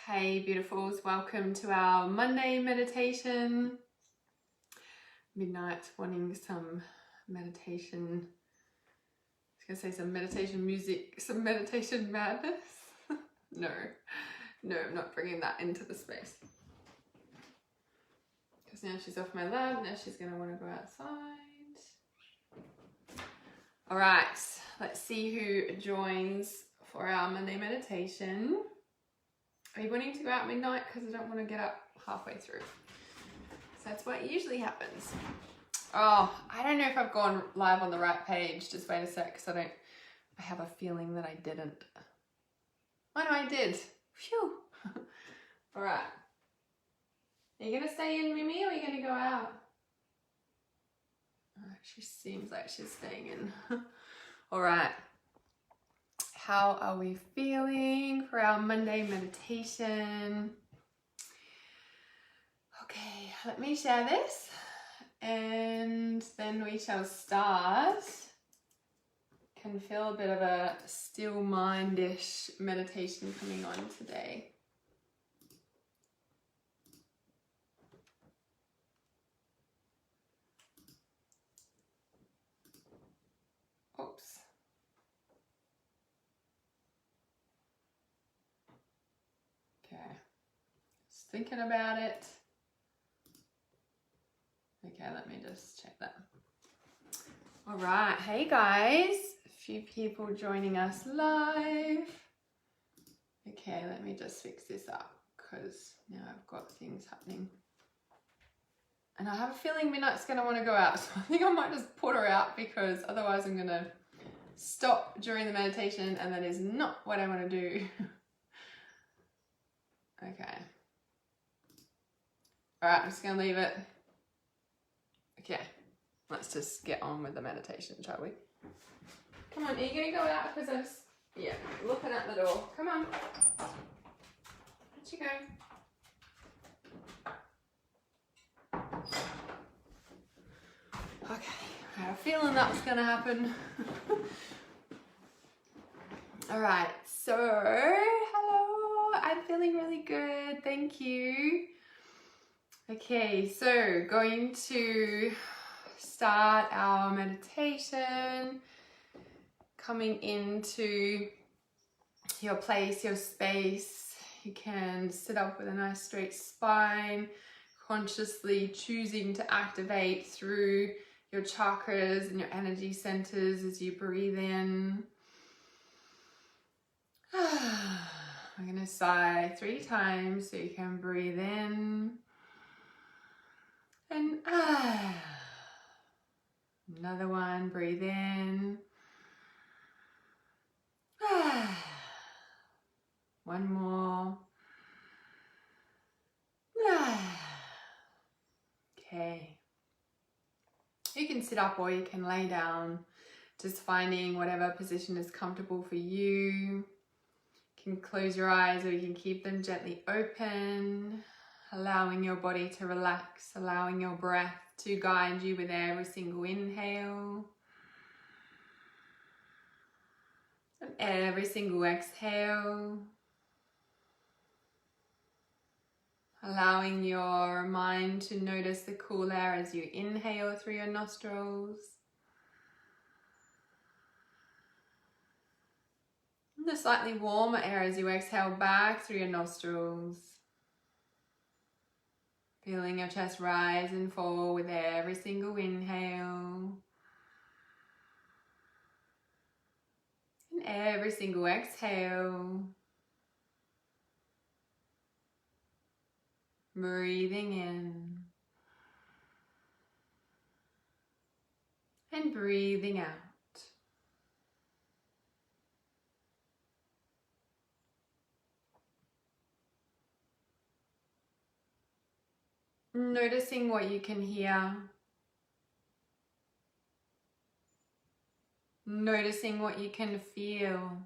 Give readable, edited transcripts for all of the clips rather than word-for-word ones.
Hey beautifuls, welcome to our Monday meditation. Midnight, wanting some meditation. I was gonna say some meditation music, some meditation madness. No, I'm not bringing that into the space. Because now she's off my lap, now she's gonna want to go outside. All right, let's see who joins for our Monday meditation. Are you wanting to go out midnight? Because I don't want to get up halfway through. So that's what usually happens. Oh, I don't know if I've gone live on the right page. Just wait a sec, because I have a feeling that I didn't. Oh no, I did. Phew. All right. Are you going to stay in, Mimi, or are you going to go out? Oh, she seems like she's staying in. All right. How are we feeling for our Monday meditation? Okay, let me share this and then we shall start. Can feel a bit of a still mind-ish meditation coming on today. Oops. Okay, just thinking about it. Okay, let me just check that. All right, hey guys, a few people joining us live. Okay, let me just fix this up because now I've got things happening. And I have a feeling Midnight's going to want to go out, so I think I might just put her out because otherwise I'm going to stop during the meditation and that is not what I want to do. Okay. All right, I'm just going to leave it. Okay, let's just get on with the meditation, shall we? Come on, are you going to go out? Because I was, yeah, looking at the door. Come on. Where'd you go? Okay, I had a feeling that was going to happen. All right, so hello, I'm feeling really good, thank you. Okay, so going to start our meditation, coming into your place, your space. You can sit up with a nice straight spine, consciously choosing to activate through your chakras and your energy centers as you breathe in. I'm going to sigh 3 times so you can breathe in and another one, breathe in, one more, okay. You can sit up or you can lay down, just finding whatever position is comfortable for you. You can close your eyes or you can keep them gently open, allowing your body to relax, allowing your breath to guide you with every single inhale and every single exhale. Allowing your mind to notice the cool air as you inhale through your nostrils. And the slightly warmer air as you exhale back through your nostrils. Feeling your chest rise and fall with every single inhale. And every single exhale. Breathing in. And breathing out. Noticing what you can hear. Noticing what you can feel.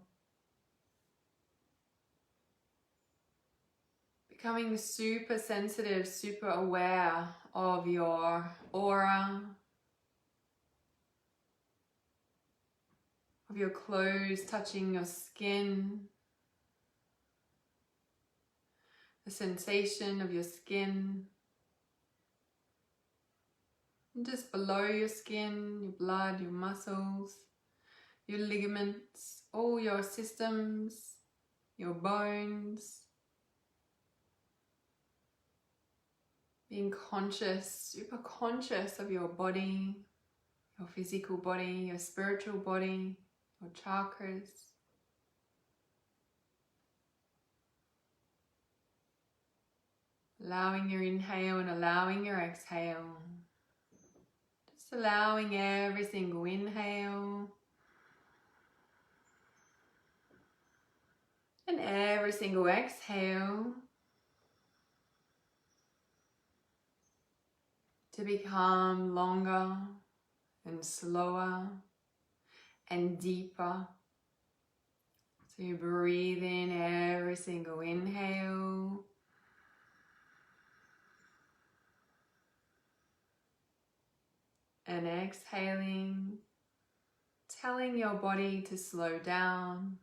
Becoming super sensitive, super aware of your aura, of your clothes touching your skin, the sensation of your skin, and just below your skin, your blood, your muscles, your ligaments, all your systems, your bones. Being conscious, super conscious of your body, your physical body, your spiritual body, your chakras. Allowing your inhale and allowing your exhale. Just allowing every single inhale and every single exhale to become longer and slower and deeper. So you breathe in every single inhale and exhaling, telling your body to slow down,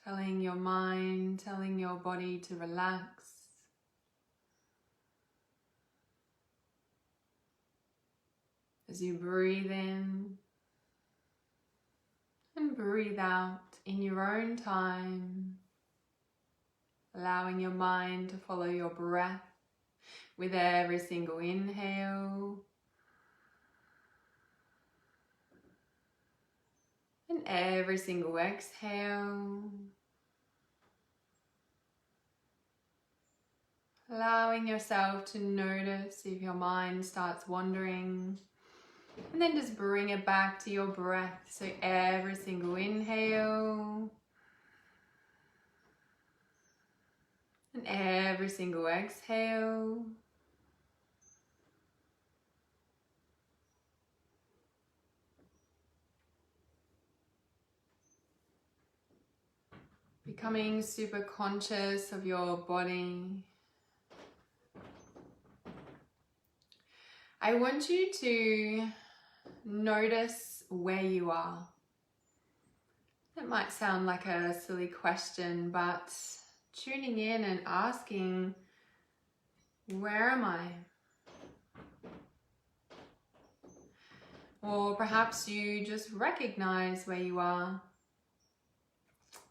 telling your mind, telling your body to relax. As you breathe in and breathe out in your own time, allowing your mind to follow your breath with every single inhale and every single exhale. Allowing yourself to notice if your mind starts wandering, and then just bring it back to your breath. So every single inhale and every single exhale. Becoming super conscious of your body. I want you to notice where you are. That might sound like a silly question, but tuning in and asking, where am I? Or perhaps you just recognize where you are.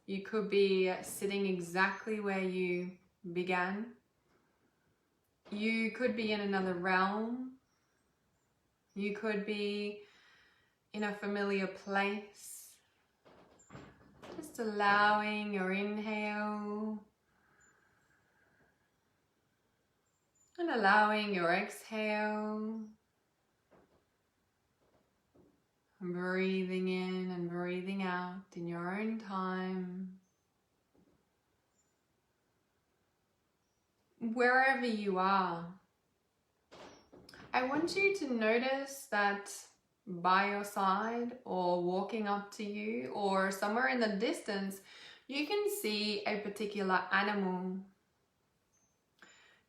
You could be sitting exactly where you began. You could be in another realm. You could be in a familiar place. Just allowing your inhale and allowing your exhale. And breathing in and breathing out in your own time. Wherever you are, I want you to notice that by your side or walking up to you or somewhere in the distance, you can see a particular animal.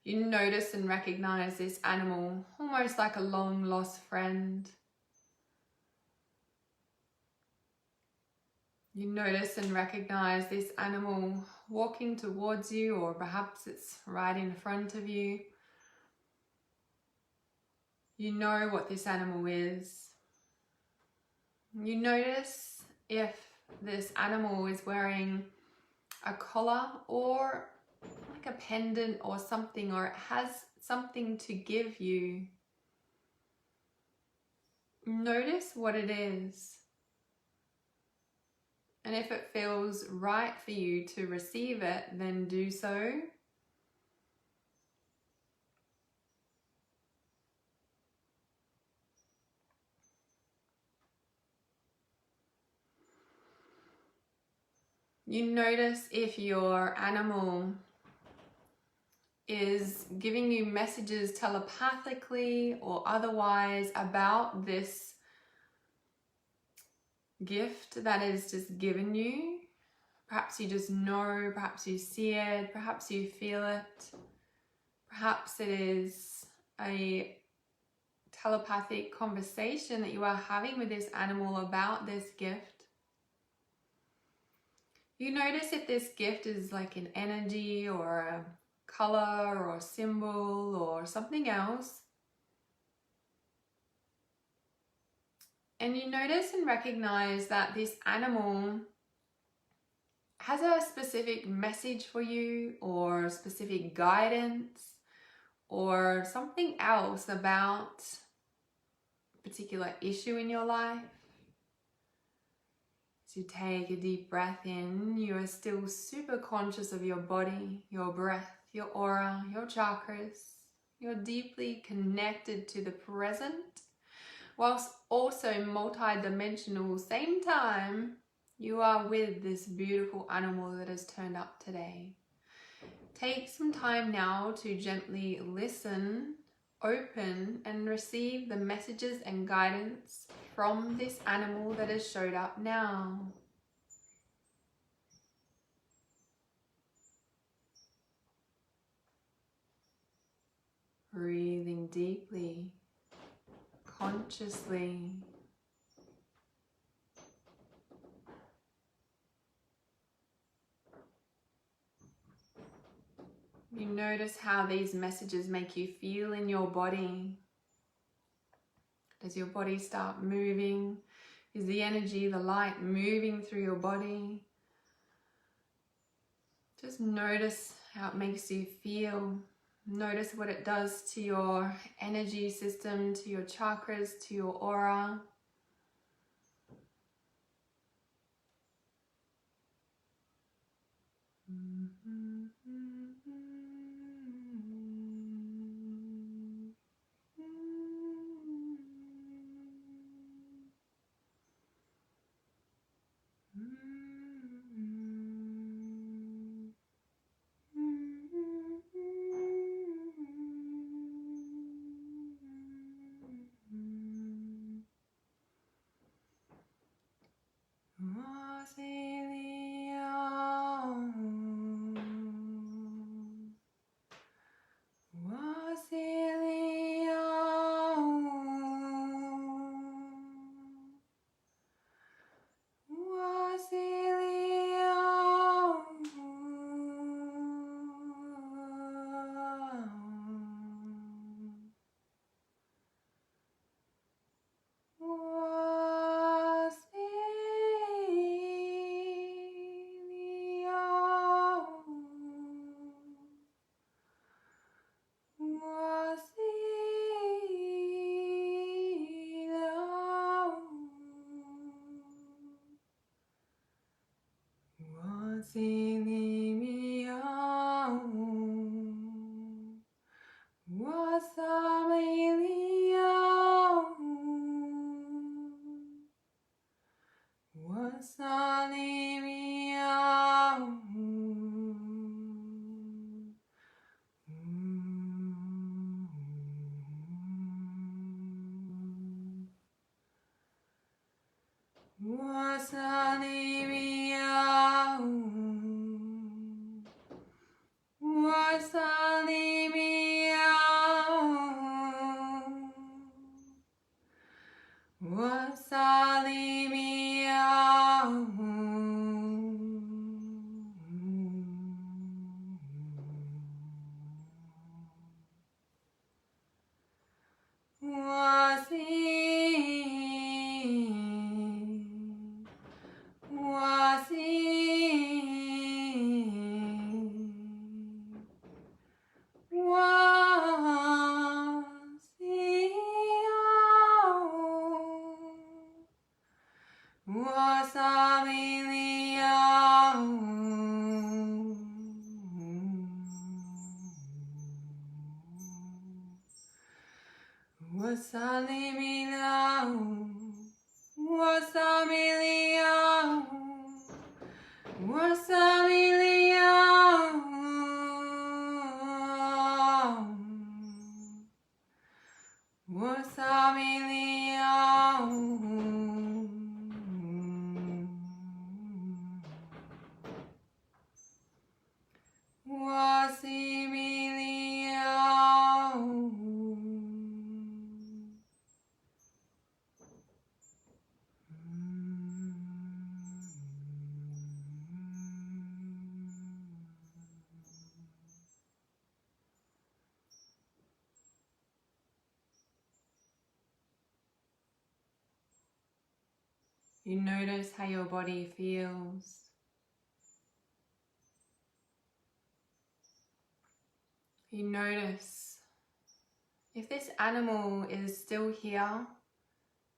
You notice and recognize this animal almost like a long lost friend. You notice and recognize this animal walking towards you, or perhaps it's right in front of you. You know what this animal is. You notice if this animal is wearing a collar or like a pendant or something, or it has something to give you. Notice what it is. And if it feels right for you to receive it, then do so. You notice if your animal is giving you messages telepathically or otherwise about this gift that is just given you. Perhaps you just know, perhaps you see it, perhaps you feel it. Perhaps it is a telepathic conversation that you are having with this animal about this gift. You notice if this gift is like an energy or a color or a symbol or something else. And you notice and recognize that this animal has a specific message for you or specific guidance or something else about a particular issue in your life. As you take a deep breath in, you are still super conscious of your body, your breath, your aura, your chakras. You're deeply connected to the present, whilst also multi-dimensional, same time, you are with this beautiful animal that has turned up today. Take some time now to gently listen, open, and receive the messages and guidance from this animal that has showed up now. Breathing deeply, consciously. You notice how these messages make you feel in your body. Does your body start moving? Is the energy, the light moving through your body? Just notice how it makes you feel. Notice what it does to your energy system, to your chakras, to your aura. You notice how your body feels. You notice if this animal is still here,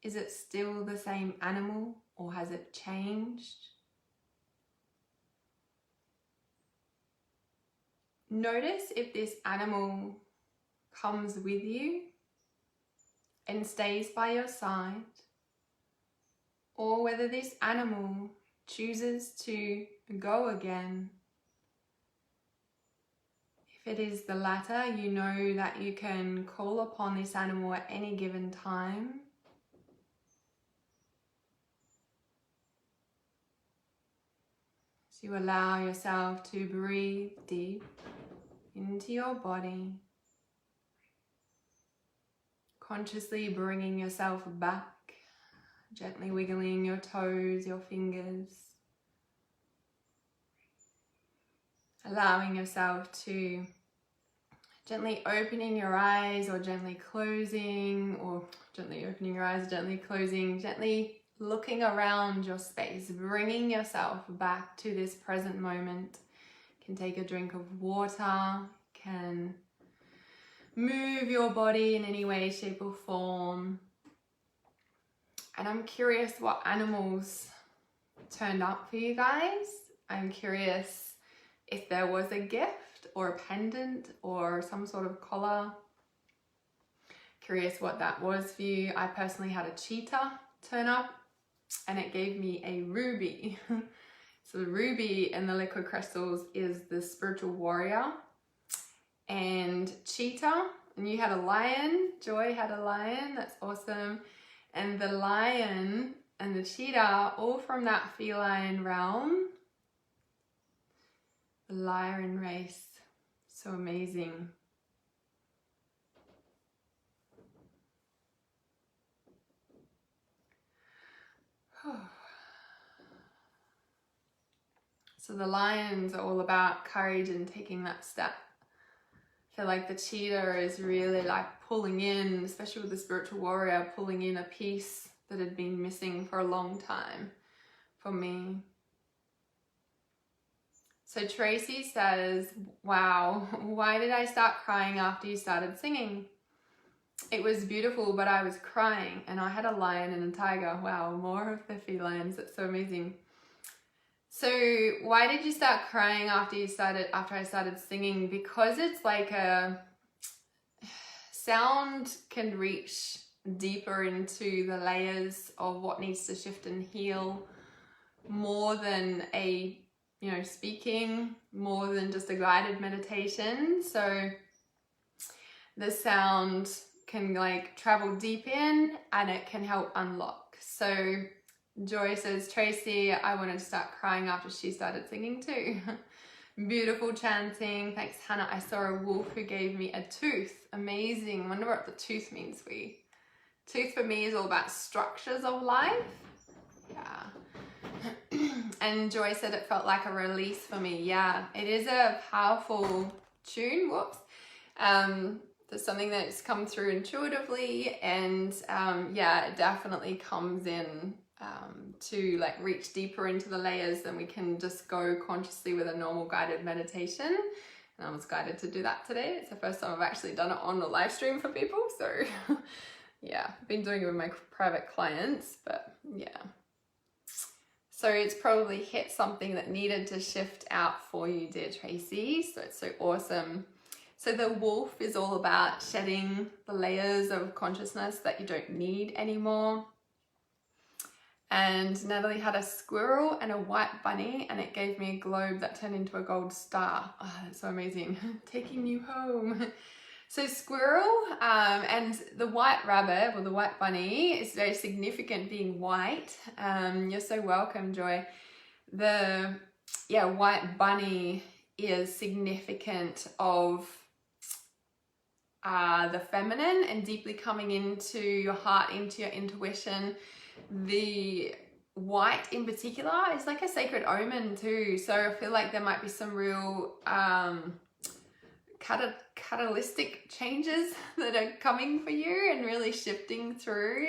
is it still the same animal or has it changed? Notice if this animal comes with you and stays by your side, or whether this animal chooses to go again. If it is the latter, you know that you can call upon this animal at any given time. So you allow yourself to breathe deep into your body, consciously bringing yourself back, gently wiggling your toes, your fingers, allowing yourself to gently opening your eyes or gently closing, or gently opening your eyes, gently closing, gently looking around your space, bringing yourself back to this present moment. You can take a drink of water, can move your body in any way, shape or form. And I'm curious what animals turned up for you guys. I'm curious if there was a gift or a pendant or some sort of collar. Curious what that was for you. I personally had a cheetah turn up and it gave me a ruby. So the ruby in the liquid crystals is the spiritual warrior, and cheetah, and you had a lion. Joy had a lion. That's awesome. And the lion and the cheetah, all from that feline realm. The lion race. So amazing. So the lions are all about courage and taking that step. I feel like the cheetah is really like pulling in, especially with the spiritual warrior, pulling in a piece that had been missing for a long time for me. So Tracy says, wow, why did I start crying after you started singing? It was beautiful, but I was crying and I had a lion and a tiger. Wow, more of the felines. That's so amazing. So why did you start crying after I started singing? Because it's like a sound can reach deeper into the layers of what needs to shift and heal, more than a, speaking, more than just a guided meditation. So the sound can like travel deep in and it can help unlock. So Joy says, Tracy, I wanted to start crying after she started singing too. Beautiful chanting. Thanks, Hannah. I saw a wolf who gave me a tooth. Amazing. Wonder what the tooth means for you. Tooth for me is all about structures of life. Yeah. And Joy said it felt like a release for me. Yeah, it is a powerful tune. Whoops. There's something that's come through intuitively, and yeah, it definitely comes in to like reach deeper into the layers than we can just go consciously with a normal guided meditation. And I was guided to do that today. It's the first time I've actually done it on a live stream for people. So yeah, I've been doing it with my private clients, but yeah. So it's probably hit something that needed to shift out for you, dear Tracy. So it's so awesome. So the wolf is all about shedding the layers of consciousness that you don't need anymore. And Natalie had a squirrel and a white bunny, and it gave me a globe that turned into a gold star. Oh, that's so amazing. Taking you home. So squirrel and the white rabbit, or the white bunny, is very significant being white. You're so welcome, Joy. The white bunny is significant of the feminine and deeply coming into your heart, into your intuition. The white in particular is like a sacred omen too. So I feel like there might be some real catalytic changes that are coming for you and really shifting through.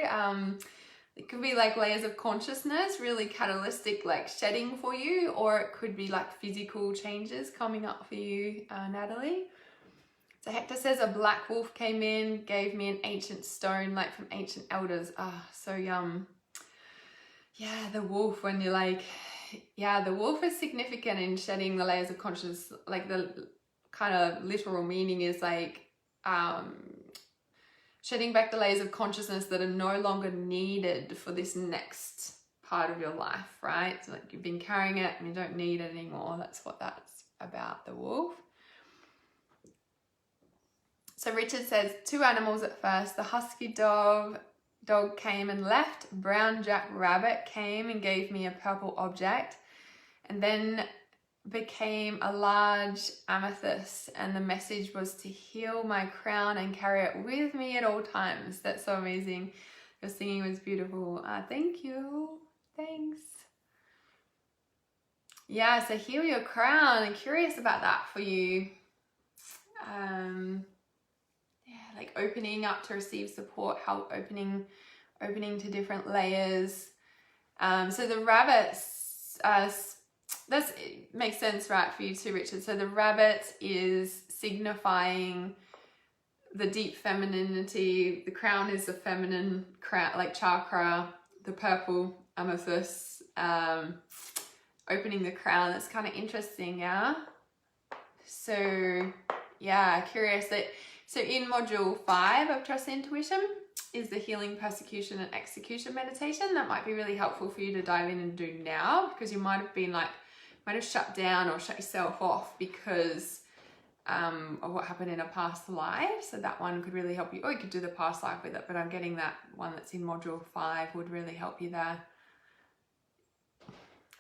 It could be like layers of consciousness, really catalytic, like shedding for you, or it could be like physical changes coming up for you, Natalie. So Hector says a black wolf came in, gave me an ancient stone, like from ancient elders. Ah, so yum. Yeah, the wolf, when you're like, yeah, the wolf is significant in shedding the layers of consciousness. Like the kind of literal meaning is like shedding back the layers of consciousness that are no longer needed for this next part of your life, right? So like you've been carrying it and you don't need it anymore. That's what that's about, the wolf. So Richard says 2 animals at first. The husky dog came and left. Brown jack rabbit came and gave me a purple object, and then became a large amethyst, and the message was to heal my crown and carry it with me at all times. That's so amazing. Your singing was beautiful. Thank you. Thanks. Yeah, so heal your crown. I'm curious about that for you. Yeah, like opening up to receive support, help, opening to different layers. So the rabbits, it makes sense, right, for you too, Richard. So the rabbit is signifying the deep femininity. The crown is the feminine crown, like chakra. The purple amethyst, opening the crown. That's kind of interesting, yeah. So yeah, curious that. So in module 5 of Trust Intuition is the healing, persecution and execution meditation. That might be really helpful for you to dive in and do now, because you might have been like, might have shut down or shut yourself off because of what happened in a past life. So that one could really help you, or you could do the past life with it, but I'm getting that one that's in module 5 would really help you there,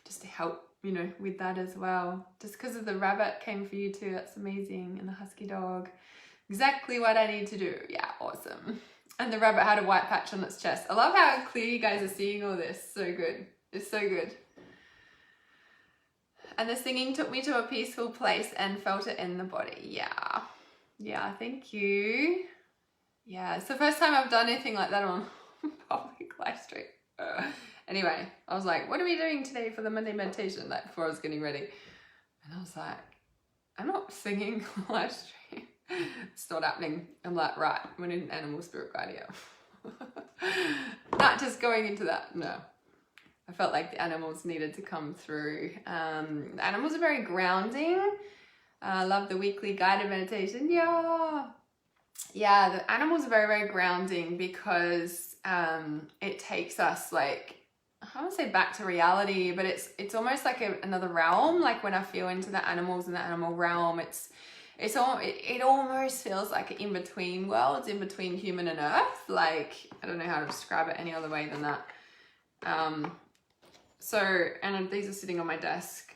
just to help, you know, with that as well. Just because of the rabbit came for you too, that's amazing. And the husky dog, exactly what I need to do. Yeah, awesome. And the rabbit had a white patch on its chest. I love how clear you guys are seeing all this. So good. It's so good. And the singing took me to a peaceful place and felt it in the body. Yeah. Yeah, thank you. Yeah, it's the first time I've done anything like that on public live stream. Anyway, I was like, what are we doing today for the Monday meditation? Like before I was getting ready. And I was like, I'm not singing live stream. It's not happening. I'm like, right, we need an animal spirit guide here. Not just going into that, no. I felt like the animals needed to come through. The animals are very grounding. I love the weekly guided meditation. Yeah, the animals are very, very grounding because it takes us like, I don't say back to reality, but it's almost like another realm. Like when I feel into the animals in the animal realm, it almost feels like an in-between worlds, in between human and earth. Like, I don't know how to describe it any other way than that. So, and these are sitting on my desk,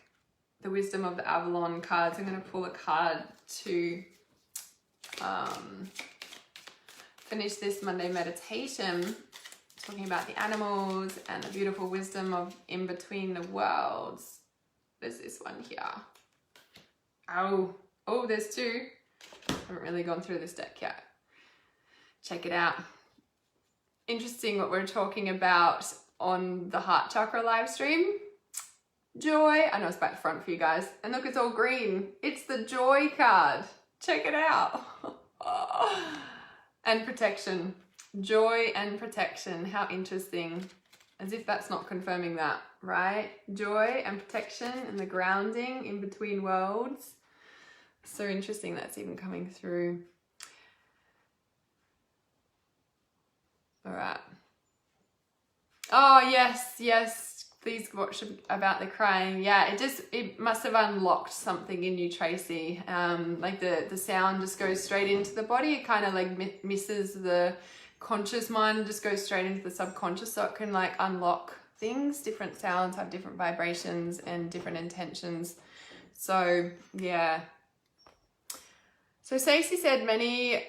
the Wisdom of the Avalon cards. I'm going to pull a card to finish this Monday meditation, talking about the animals and the beautiful wisdom of in between the worlds. There's this one here. Oh, there's 2. I haven't really gone through this deck yet. Check it out. Interesting what we're talking about on the heart chakra live stream. Joy. I know it's back front for you guys. And look, it's all green. It's the joy card. Check it out. And protection. Joy and protection. How interesting. As if that's not confirming that, right? Joy and protection and the grounding in between worlds. So interesting that's even coming through. All right. Oh, yes. Please watch about the crying. Yeah, it must have unlocked something in you, Tracy. Like the sound just goes straight into the body. It kind of like misses the conscious mind and just goes straight into the subconscious. So it can like unlock things. Different sounds have different vibrations and different intentions. So yeah. So Stacey said many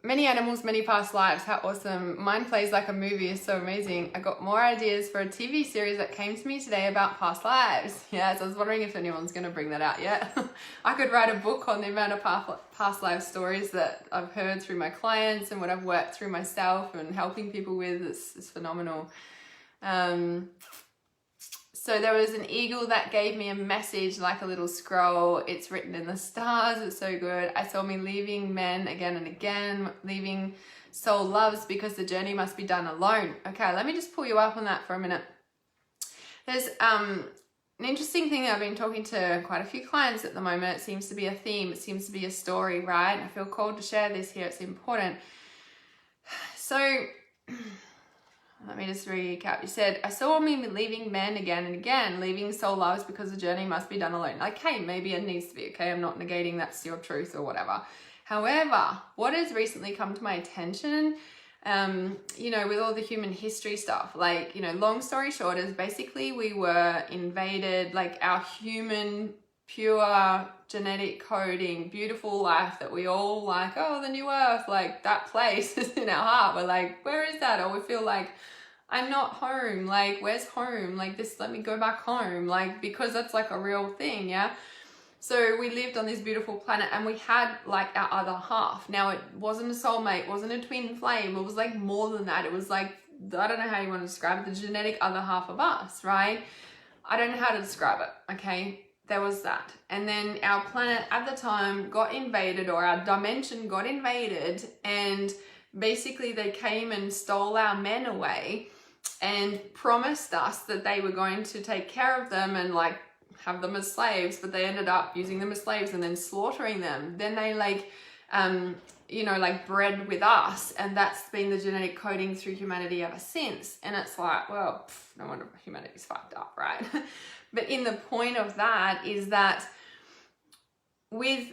animals, many past lives. How awesome. Mine plays like a movie. Is so amazing. I got more ideas for a TV series that came to me today about past lives. Yes, I was wondering if anyone's going to bring that out yet. I could write a book on the amount of past life stories that I've heard through my clients and what I've worked through myself and helping people with. Is phenomenal. So there was an eagle that gave me a message, like a little scroll. It's written in the stars. It's so good. I saw me leaving men again and again, leaving soul loves because the journey must be done alone. Okay, let me just pull you up on that for a minute. There's an interesting thing. I've been talking to quite a few clients at the moment. It seems to be a theme. It seems to be a story, right? I feel called to share this here. It's important. So let me just recap. You said, I saw me leaving men again and again, leaving soul loves because the journey must be done alone. Okay, maybe it needs to be, okay? I'm not negating that's your truth or whatever. However, what has recently come to my attention, you know, with all the human history stuff, like, you know, long story short is basically we were invaded, like our human pure genetic coding, beautiful life that we all like, oh, the new earth, like that place is in our heart. We're like, where is that? Or we feel like, I'm not home, like where's home, like this, let me go back home, like, because that's like a real thing. Yeah, so we lived on this beautiful planet and we had like our other half. Now it wasn't a soulmate, wasn't a twin flame, it was like more than that. It was like, I don't know how you want to describe it, the genetic other half of us, right? I don't know how to describe it. Okay, there was that. And then our planet at the time got invaded, or our dimension got invaded, and basically they came and stole our men away and promised us that they were going to take care of them and like have them as slaves, but they ended up using them as slaves and then slaughtering them. Then they like, you know, like bred with us, and that's been the genetic coding through humanity ever since. And it's like, well, no wonder humanity's fucked up, right? But in the point of that is that with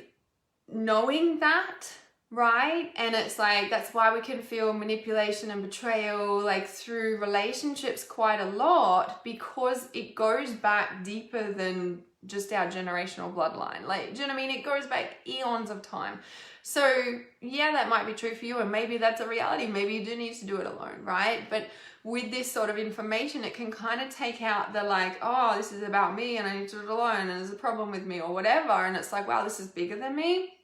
knowing that, right? And it's like, that's why we can feel manipulation and betrayal like through relationships quite a lot, because it goes back deeper than just our generational bloodline. Like, do you know what I mean? It goes back eons of time. So yeah, that might be true for you, and maybe that's a reality. Maybe you do need to do it alone, right? But with this sort of information, it can kind of take out the like, oh, this is about me and I need to do it alone and there's a problem with me or whatever. And it's like, wow, this is bigger than me.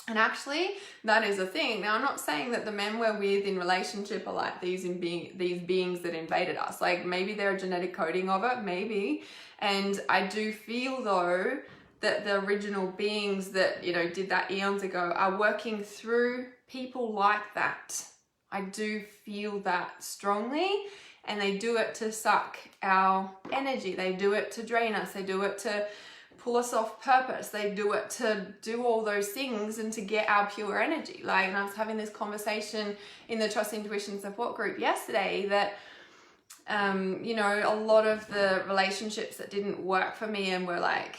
And actually, that is a thing. Now, I'm not saying that the men we're with in relationship are like these beings that invaded us. Like, maybe they're a genetic coding of it, maybe. And I do feel, though, that the original beings that, you know, did that eons ago are working through people like that. I do feel that strongly. And they do it to suck our energy. They do it to drain us. They do it to pull us off purpose. They do it to do all those things and to get our pure energy. Like, and I was having this conversation in the Trust Intuition support group yesterday that, you know, a lot of the relationships that didn't work for me and were like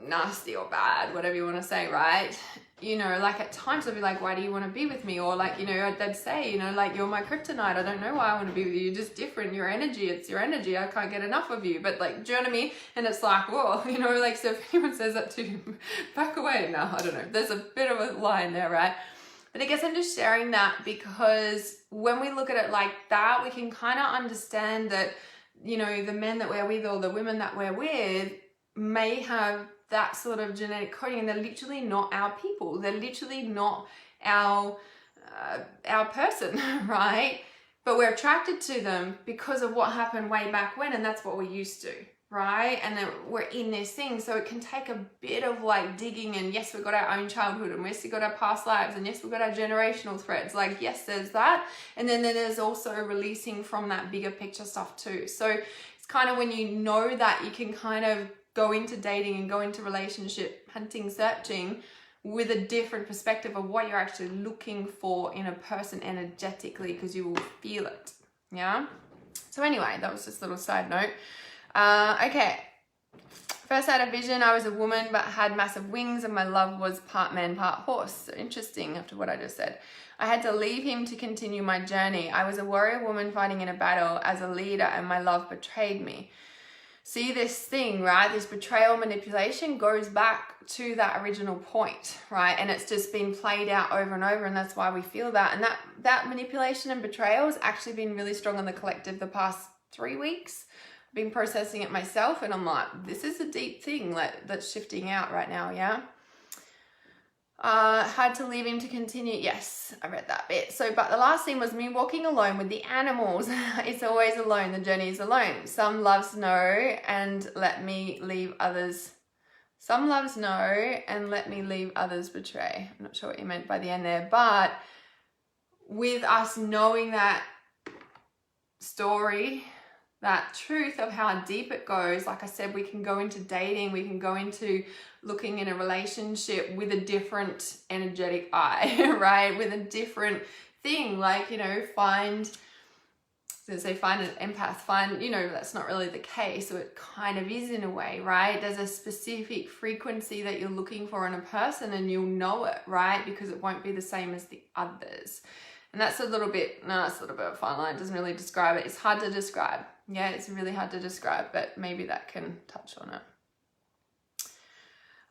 nasty or bad, whatever you want to say, right? You know, like at times I'd be like, why do you want to be with me? Or like, you know, they'd say, you know, like, you're my kryptonite. I don't know why I want to be with you. You're just different. Your energy, it's your energy. I can't get enough of you. But like, do you know what I mean? And it's like, whoa, you know, like, so if anyone says that to you, back away. No, I don't know. There's a bit of a line there, right? But I guess I'm just sharing that because when we look at it like that, we can kind of understand that, you know, the men that we're with or the women that we're with may have that sort of genetic coding, and they're literally not our people. They're literally not our person, right? But we're attracted to them because of what happened way back when, and that's what we're used to, right? And then we're in this thing, so it can take a bit of like digging, and yes, we've got our own childhood, and yes, we've got our past lives, and yes, we've got our generational threads. Like, yes, there's that, and then there's also releasing from that bigger picture stuff too. So it's kind of when you know that, you can kind of go into dating and go into relationship hunting, searching with a different perspective of what you're actually looking for in a person energetically, because you will feel it. Yeah. So anyway, that was just a little side note. Okay. First I had a vision. I was a woman but had massive wings, and my love was part man, part horse. So interesting after what I just said. I had to leave him to continue my journey. I was a warrior woman fighting in a battle as a leader, and my love betrayed me. See, this thing, right? This betrayal manipulation goes back to that original point, right? And it's just been played out over and over, and that's why we feel that. And that manipulation and betrayal has actually been really strong on the collective the past 3 weeks. I've been processing it myself, and I'm like, this is a deep thing that's shifting out right now, yeah? Had to leave him to continue. Yes, I read that bit. So, but the last thing was me walking alone with the animals. It's always alone. The journey is alone. Some loves know and let me leave others. Some loves know and let me leave others betray. I'm not sure what you meant by the end there, but with us knowing that story, that truth of how deep it goes, like I said, we can go into dating, we can go into looking in a relationship with a different energetic eye, right? With a different thing, like, you know, find an empath, that's not really the case. So it kind of is in a way, right? There's a specific frequency that you're looking for in a person and you'll know it, right? Because it won't be the same as the others. And that's a little bit of a fine line. It doesn't really describe it. It's hard to describe. Yeah, it's really hard to describe, but maybe that can touch on it.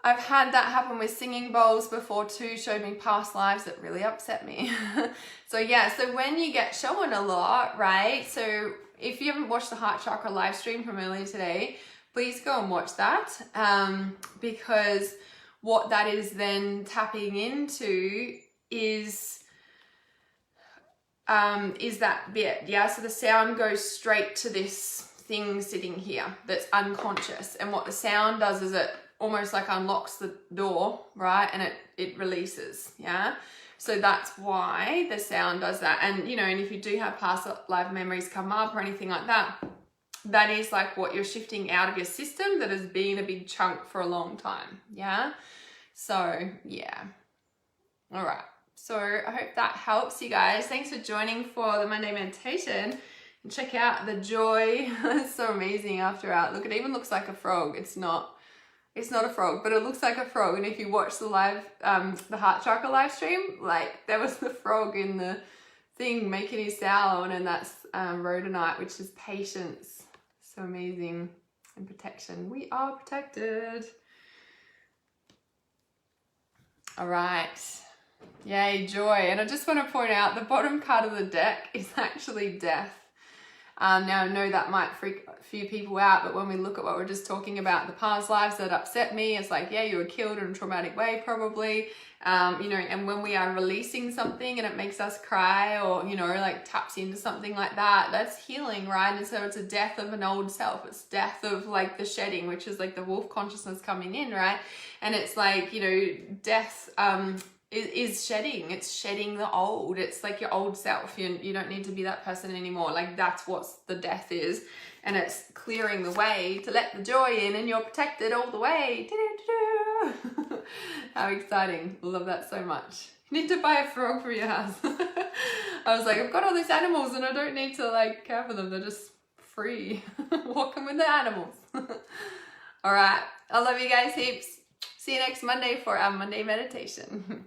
I've had that happen with singing bowls before too, showed me past lives that really upset me. So yeah, so when you get shown a lot, right? So if you haven't watched the Heart Chakra live stream from earlier today, please go and watch that, because what that is then tapping into is that bit, yeah? So the sound goes straight to this thing sitting here that's unconscious, and what the sound does is it almost like unlocks the door, right? And it releases, yeah? So that's why the sound does that. And, you know, and if you do have past life memories come up or anything like that, that is like what you're shifting out of your system that has been a big chunk for a long time, yeah? So, yeah. All right. So I hope that helps you guys. Thanks for joining for the Monday meditation. And check out the joy. It's so amazing after out. Look, it even looks like a frog. It's not a frog, but it looks like a frog. And if you watch the live, the Heart Chakra live stream, like there was the frog in the thing making his sound, and that's rhodonite, which is patience. So amazing. And protection. We are protected. All right. Yay, joy. And I just want to point out the bottom card of the deck is actually death. Now I know that might freak a few people out, but when we look at what we're just talking about, the past lives that upset me, it's like, yeah, you were killed in a traumatic way probably, and when we are releasing something and it makes us cry or, like taps into something like that, that's healing, right? And so it's a death of an old self. It's death of like the shedding, which is like the wolf consciousness coming in, right? And it's like, death, is shedding. It's shedding the old. It's like your old self. You don't need to be that person anymore. Like that's what the death is, and it's clearing the way to let the joy in, and you're protected all the way. How exciting. Love that so much. You need to buy a frog for your house. I was like, I've got all these animals and I don't need to like care for them. They're just free. Walking with the animals. All right. I love you guys heaps. See you next Monday for our Monday meditation.